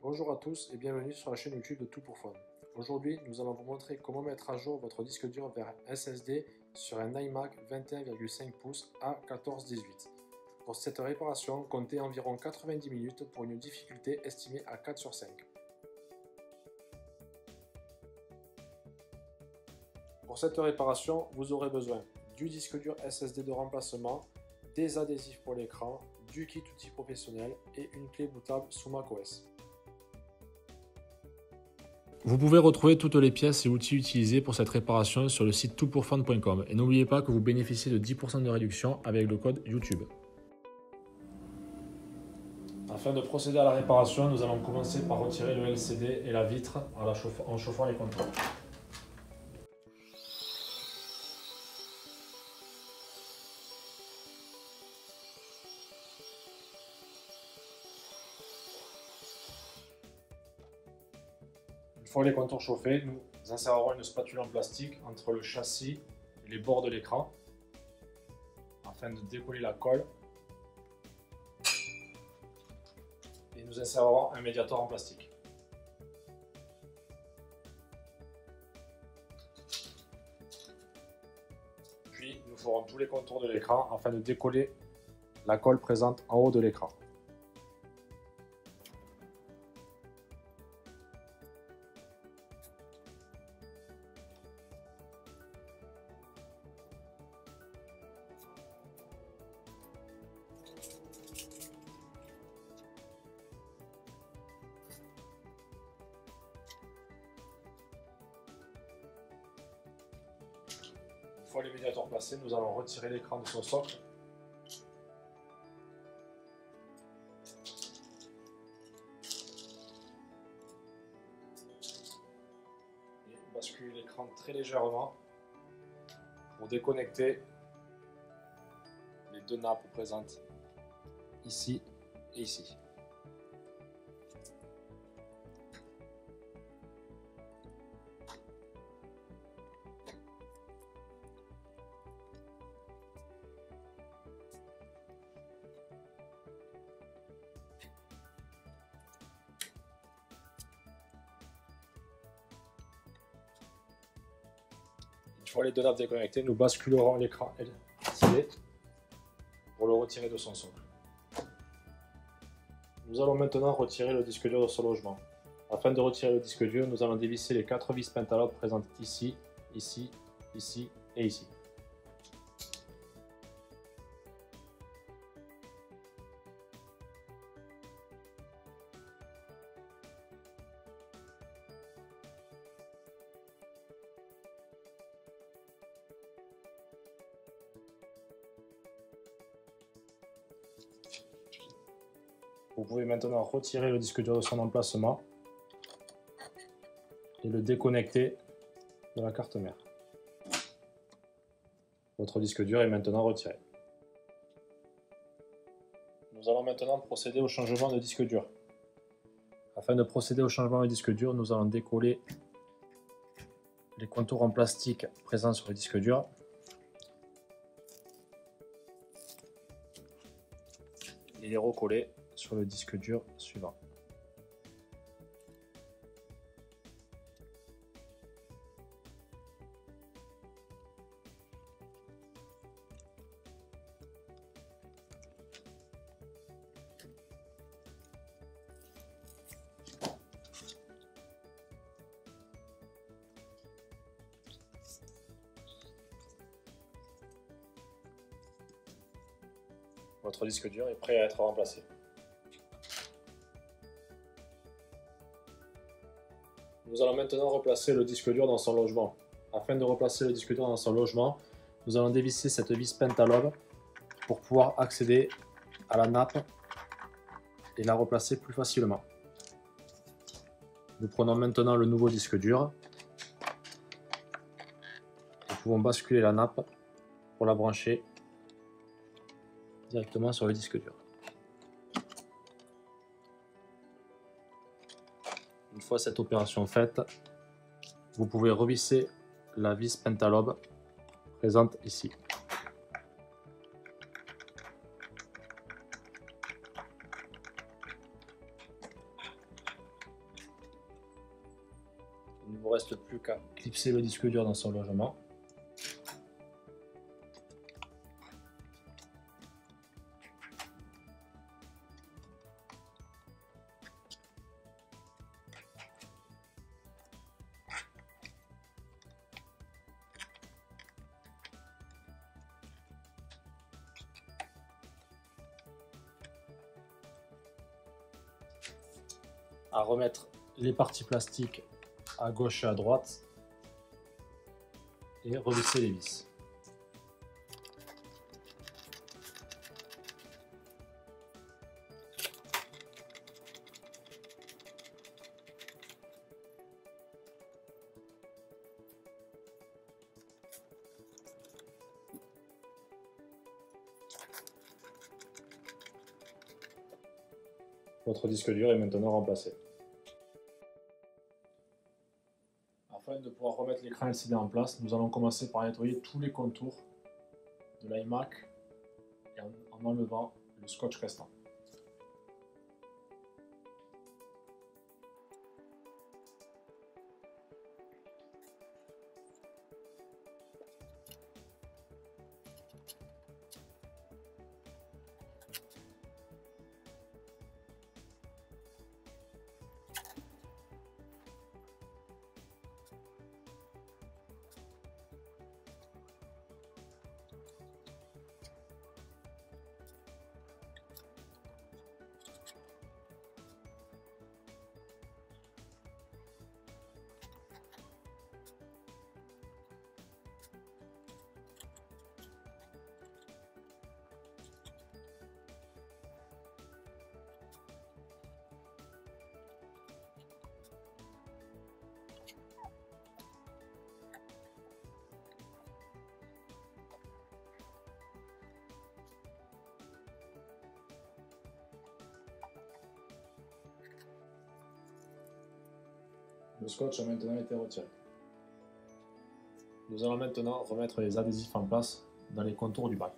Bonjour à tous et bienvenue sur la chaîne YouTube de Tout pour Fun. Aujourd'hui, nous allons vous montrer comment mettre à jour votre disque dur vers SSD sur un iMac 21,5 pouces A1418. Pour cette réparation, comptez environ 90 minutes pour une difficulté estimée à 4 sur 5. Pour cette réparation, vous aurez besoin du disque dur SSD de remplacement, des adhésifs pour l'écran, du kit outil professionnel et une clé bootable sous macOS. Vous pouvez retrouver toutes les pièces et outils utilisés pour cette réparation sur le site toutpourfun.com et n'oubliez pas que vous bénéficiez de 10% de réduction avec le code YouTube. Afin de procéder à la réparation, nous allons commencer par retirer le LCD et la vitre en chauffant les contours. Une fois les contours chauffés, nous insérerons une spatule en plastique entre le châssis et les bords de l'écran afin de décoller la colle. Et nous insérerons un médiator en plastique. Puis nous ferons tous les contours de l'écran afin de décoller la colle présente en haut de l'écran. Une fois les médiators placés, nous allons retirer l'écran de son socle. Et basculer l'écran très légèrement pour déconnecter les deux nappes présentes ici et ici. Une fois les deux nappes déconnectées, nous basculerons l'écran LCD pour le retirer de son socle. Nous allons maintenant retirer le disque dur de son logement. Afin de retirer le disque dur, nous allons dévisser les 4 vis Pentalobe présentes ici, ici, ici et ici. Vous pouvez maintenant retirer le disque dur de son emplacement et le déconnecter de la carte mère. Votre disque dur est maintenant retiré. Nous allons maintenant procéder au changement de disque dur. Afin de procéder au changement de disque dur, nous allons décoller les contours en plastique présents sur le disque dur. Et les recoller sur le disque dur suivant. Votre disque dur est prêt à être remplacé. Nous allons maintenant replacer le disque dur dans son logement. Afin de replacer le disque dur dans son logement, nous allons dévisser cette vis Pentalobe pour pouvoir accéder à la nappe et la replacer plus facilement. Nous prenons maintenant le nouveau disque dur. Nous pouvons basculer la nappe pour la brancher directement sur le disque dur. Une fois cette opération faite, vous pouvez revisser la vis Pentalobe présente ici. vous reste plus qu'à clipser le disque dur dans son logement. À remettre les parties plastiques à gauche et à droite et revisser les vis. Votre disque dur est maintenant remplacé. Afin de pouvoir remettre l'écran LCD en place, nous allons commencer par nettoyer tous les contours de l'iMac et en enlevant le scotch restant. Le scotch a maintenant été retiré. Nous allons maintenant remettre les adhésifs en place dans les contours du bac.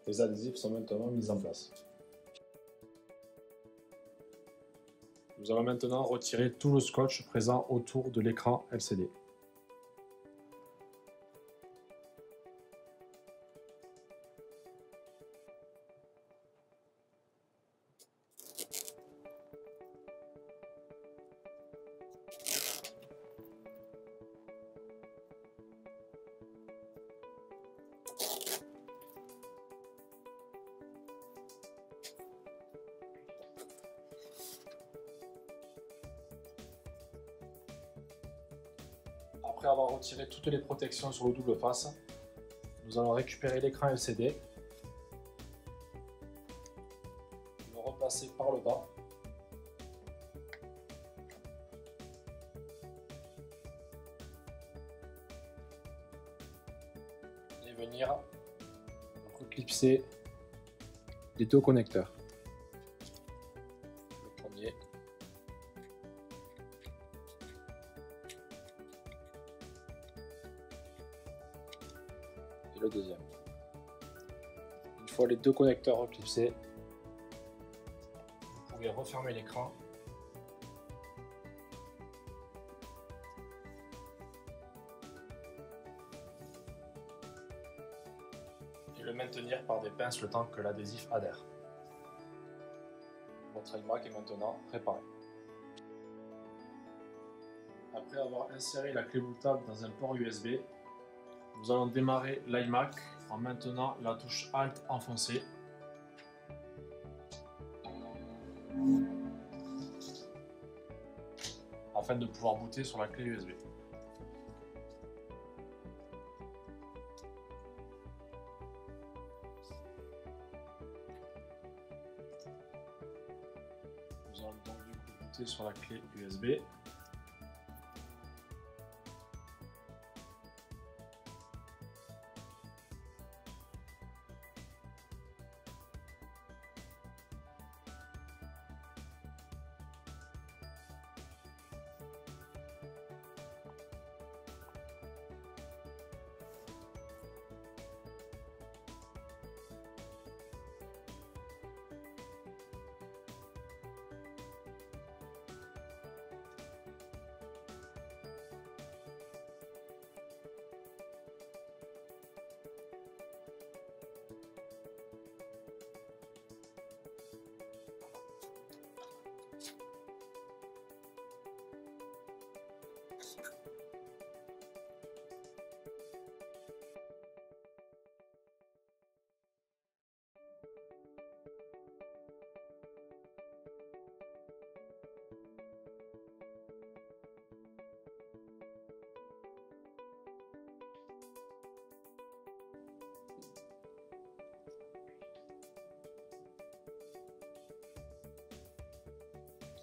Les adhésifs sont maintenant mis en place. Nous allons maintenant retirer tout le scotch présent autour de l'écran LCD. Après avoir retiré toutes les protections sur le double face, nous allons récupérer l'écran LCD, le replacer par le bas et venir reclipser les deux connecteurs. Le premier. Et le deuxième. Une fois les deux connecteurs reclipsés, vous pouvez refermer l'écran et le maintenir par des pinces le temps que l'adhésif adhère. Votre iMac est maintenant préparé. Après avoir inséré la clé bootable dans un port USB, nous allons démarrer l'iMac en maintenant la touche Alt enfoncée. Afin de pouvoir booter sur la clé USB. Nous allons donc du coup booter sur la clé USB.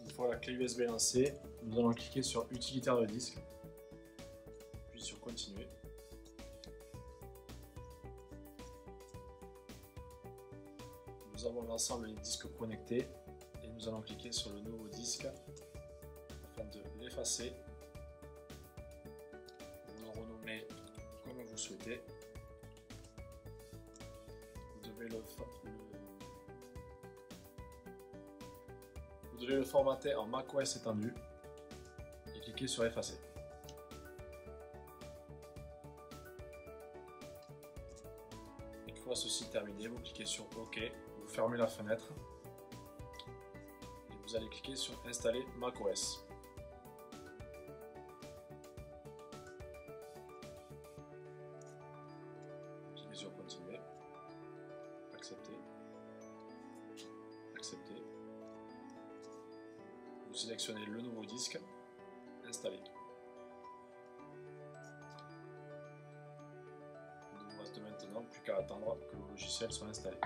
Une fois la clé USB lancée, nous allons cliquer sur utilitaire de disque, puis sur continuer. Nous avons l'ensemble des disques connectés et nous allons cliquer sur le nouveau disque afin de l'effacer. Vous le renommez comme vous souhaitez. Vous devez le formater en macOS étendu et cliquer sur effacer. Une fois ceci terminé, vous cliquez sur OK, vous fermez la fenêtre et vous allez cliquer sur installer macOS. Cliquez sur continuer, accepter, accepter. Vous sélectionnez le nouveau disque, installer. Il ne vous reste maintenant plus qu'à attendre que le logiciel soit installé.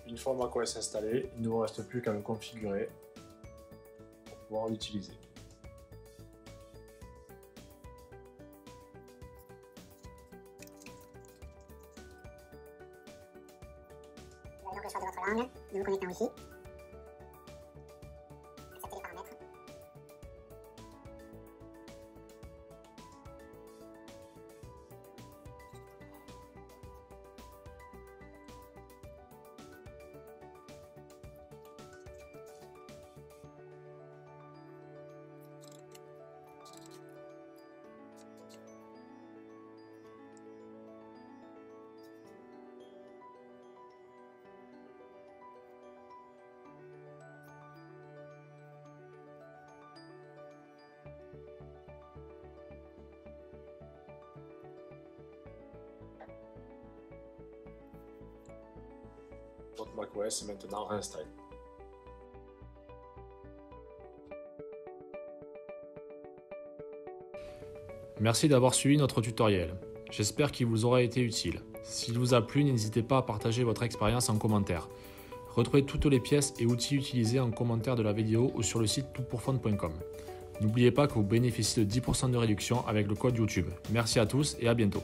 Une fois macOS installé, il ne vous reste plus qu'à le configurer pour pouvoir l'utiliser. Vous avez donc le choix de votre langue, de vous connecter en Wi-Fi. Accepter les macOS est maintenant réinstallé. Merci d'avoir suivi notre tutoriel. J'espère qu'il vous aura été utile. S'il vous a plu, n'hésitez pas à partager votre expérience en commentaire. Retrouvez toutes les pièces et outils utilisés en commentaire de la vidéo ou sur le site toutpourfun.com. N'oubliez pas que vous bénéficiez de 10% de réduction avec le code YouTube. Merci à tous et à bientôt.